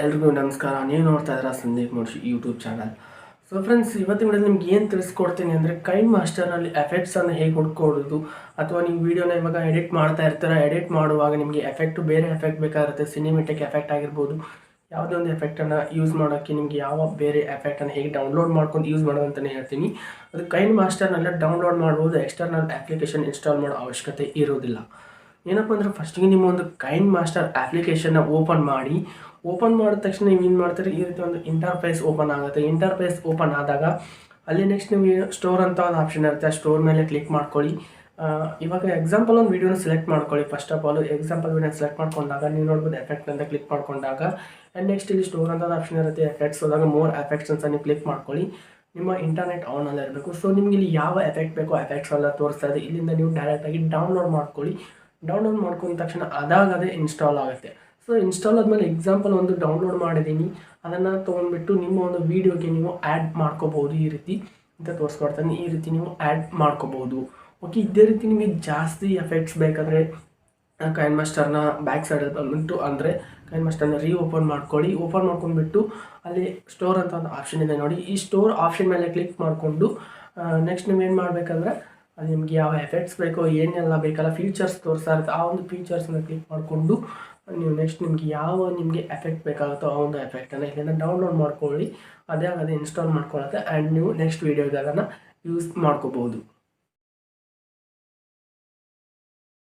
ಎಲ್ರಿಗೂ ನಮಸ್ಕಾರ. ನೀವು ನೋಡ್ತಾ ಇದ್ದೀರಾ Sandeep Mudashi YouTube channel. So friends, ಇವತ್ತಿನ ವಿಡಿಯೋದಲ್ಲಿ ನಿಮ್ಗೆ ಏನು ತಿಳಿಸ್ಕೊಡ್ತೀನಿ ಅಂದರೆ ಕೈನ್ ಮಾಸ್ಟರ್ನಲ್ಲಿ ಎಫೆಕ್ಟ್ಸನ್ನು ಹೇಗೆ ಹುಡ್ಕೊಳ್ಳೋದು, ಅಥವಾ ನೀವು ವೀಡಿಯೋನ ಇವಾಗ ಎಡಿಟ್ ಮಾಡ್ತಾ ಇರ್ತೀರ. ಎಡಿಟ್ ಮಾಡುವಾಗ ನಿಮಗೆ ಎಫೆಕ್ಟು ಬೇರೆ ಎಫೆಕ್ಟ್ ಬೇಕಾಗಿರುತ್ತೆ. ಸಿನಿಮೆಟಿಕ್ ಎಫೆಕ್ಟ್ ಆಗಿರ್ಬೋದು, ಯಾವುದೇ ಒಂದು ಎಫೆಕ್ಟನ್ನು ಯೂಸ್ ಮಾಡೋಕ್ಕೆ ನಿಮಗೆ ಯಾವ ಬೇರೆ ಎಫೆಕ್ಟನ್ನು ಹೇಗೆ ಡೌನ್ಲೋಡ್ ಮಾಡ್ಕೊಂಡು ಯೂಸ್ ಮಾಡೋದು ಅಂತಲೇ ಹೇಳ್ತೀನಿ. ಅದು ಕೈನ್ ಮಾಸ್ಟರ್ನಲ್ಲೇ ಡೌನ್ಲೋಡ್ ಮಾಡ್ಬೋದು. ಎಕ್ಸ್ಟರ್ನಲ್ ಅಪ್ಲಿಕೇಶನ್ ಇನ್ಸ್ಟಾಲ್ ಮಾಡೋ ಅವಶ್ಯಕತೆ ಇರೋದಿಲ್ಲ. ಏನಪ್ಪ ಅಂದರೆ ಫಸ್ಟಿಗೆ ನಿಮ್ಮ ಒಂದು ಕೈನ್ ಮಾಸ್ಟರ್ ಅಪ್ಲಿಕೇಶನ್ನ ಓಪನ್ ಮಾಡಿದ ತಕ್ಷಣ ನೀವು ಏನು ಮಾಡ್ತೀರಿ, ಈ ರೀತಿ ಒಂದು ಇಂಟರ್ಫೇಸ್ ಓಪನ್ ಆಗುತ್ತೆ. ಇಂಟರ್ಫೇಸ್ ಓಪನ್ ಆದಾಗ ಅಲ್ಲಿ ನೆಕ್ಸ್ಟ್ ನಿಮಗೆ ಸ್ಟೋರ್ ಅಂತ ಒಂದು ಆಪ್ಷನ್ ಇರುತ್ತೆ. ಆ ಸ್ಟೋರ್ ಮೇಲೆ ಕ್ಲಿಕ್ ಮಾಡ್ಕೊಳ್ಳಿ. ಇವಾಗ ಎಕ್ಸಾಂಪಲ್ ಒಂದು ವೀಡಿಯೋನ ಸೆಲೆಕ್ಟ್ ಮಾಡ್ಕೊಳ್ಳಿ. ಫಸ್ಟ್ ಆಫ್ ಆಲ್ ಎಕ್ಸಾಂಪಲ್ ವೀಡಿಯೋನ ಸೆಲೆಕ್ಟ್ ಮಾಡ್ಕೊಂಡಾಗ ನೀವು ನೋಡ್ಬೋದು ಎಫೆಕ್ಟ್ ಅಂತ ಕ್ಲಿಕ್ ಮಾಡ್ಕೊಂಡಾಗ ಆ್ಯಂಡ್ ನೆಕ್ಸ್ಟ್ ಇಲ್ಲಿ ಸ್ಟೋರ್ ಅಂತ ಆಪ್ಷನ್ ಇರುತ್ತೆ. ಎಫೆಕ್ಟ್ಸ್ ಹೋದಾಗ ಮೋರ್ ಎಫೆಕ್ಟ್ಸ್ ಅಂತ ನೀವು ಕ್ಲಿಕ್ ಮಾಡ್ಕೊಳ್ಳಿ. ನಿಮ್ಮ ಇಂಟರ್ನೆಟ್ ಆನಲ್ಲಿ ಇರಬೇಕು. ಸೊ ನಿಮಗೆ ಇಲ್ಲಿ ಯಾವ ಎಫೆಕ್ಟ್ ಬೇಕೋ ಎಫೆಕ್ಟ್ಸ್ ಎಲ್ಲ ತೋರಿಸ್ತಾ ಇದೆ. ಇಲ್ಲಿಂದ ನೀವು ಡೈರೆಕ್ಟಾಗಿ ಡೌನ್ಲೋಡ್ ಮಾಡ್ಕೊಳ್ಳಿ. ಡೌನ್ಲೋಡ್ ಮಾಡ್ಕೊಂಡ ತಕ್ಷಣ ಅದಾಗದೇ ಇನ್ಸ್ಟಾಲ್ ಆಗುತ್ತೆ. ಸೊ ಇನ್ಸ್ಟಾಲ್ ಆದಮೇಲೆ ಎಕ್ಸಾಂಪಲ್ ಒಂದು ಡೌನ್ಲೋಡ್ ಮಾಡಿದ್ದೀನಿ, ಅದನ್ನು ತೊಗೊಂಡ್ಬಿಟ್ಟು ನಿಮ್ಮ ಒಂದು ವೀಡಿಯೋಗೆ ನೀವು ಆ್ಯಡ್ ಮಾಡ್ಕೋಬೋದು. ಈ ರೀತಿ ಅಂತ ತೋರಿಸ್ಕೊಡ್ತಾನೆ. ಈ ರೀತಿ ನೀವು ಆ್ಯಡ್ ಮಾಡ್ಕೋಬೋದು. ಓಕೆ, ಇದೇ ರೀತಿ ನಿಮಗೆ ಜಾಸ್ತಿ ಎಫೆಕ್ಟ್ಸ್ ಬೇಕಾದರೆ ಕೈನ್ ಮಾಸ್ಟರ್ನ ಬ್ಯಾಕ್ ಸೈಡಲ್ಲಿ ಬಂದ್ಬಿಟ್ಟು ಅಂದರೆ ಕೈನ್ ಮಾಸ್ಟರ್ನ ಓಪನ್ ಮಾಡ್ಕೊಳ್ಳಿ. ಓಪನ್ ಮಾಡ್ಕೊಂಡ್ಬಿಟ್ಟು ಅಲ್ಲಿ ಸ್ಟೋರ್ ಅಂತ ಒಂದು ಆಪ್ಷನ್ ಇದೆ ನೋಡಿ. ಈ ಸ್ಟೋರ್ ಆಪ್ಷನ್ ಮೇಲೆ ಕ್ಲಿಕ್ ಮಾಡಿಕೊಂಡು ನೆಕ್ಸ್ಟ್ ನೀವು ಏನು ಮಾಡಬೇಕಂದ್ರೆ ಅಲ್ಲಿ ನಿಮಗೆ ಯಾವ ಎಫೆಕ್ಟ್ಸ್ ಬೇಕೋ ಏನೆಲ್ಲ ಬೇಕಲ್ಲ ಫೀಚರ್ಸ್ ತೋರಿಸ್ತಾ ಇರುತ್ತೆ. ಆ ಒಂದು ಫೀಚರ್ಸ್ನ ಕ್ಲಿಕ್ ಮಾಡಿಕೊಂಡು ನೀವು ನೆಕ್ಸ್ಟ್ ನಿಮಗೆ ಎಫೆಕ್ಟ್ ಬೇಕಾಗುತ್ತೋ ಆ ಒಂದು ಎಫೆಕ್ಟನ್ನು ಇಲ್ಲಿಂದ ಡೌನ್ಲೋಡ್ ಮಾಡ್ಕೊಳ್ಳಿ. ಅದೇ ಇನ್ಸ್ಟಾಲ್ ಮಾಡ್ಕೊಳ್ಳುತ್ತೆ ಆ್ಯಂಡ್ ನೀವು ನೆಕ್ಸ್ಟ್ ವೀಡಿಯೋಗೆ ಅದನ್ನು ಯೂಸ್ ಮಾಡ್ಕೋಬೋದು.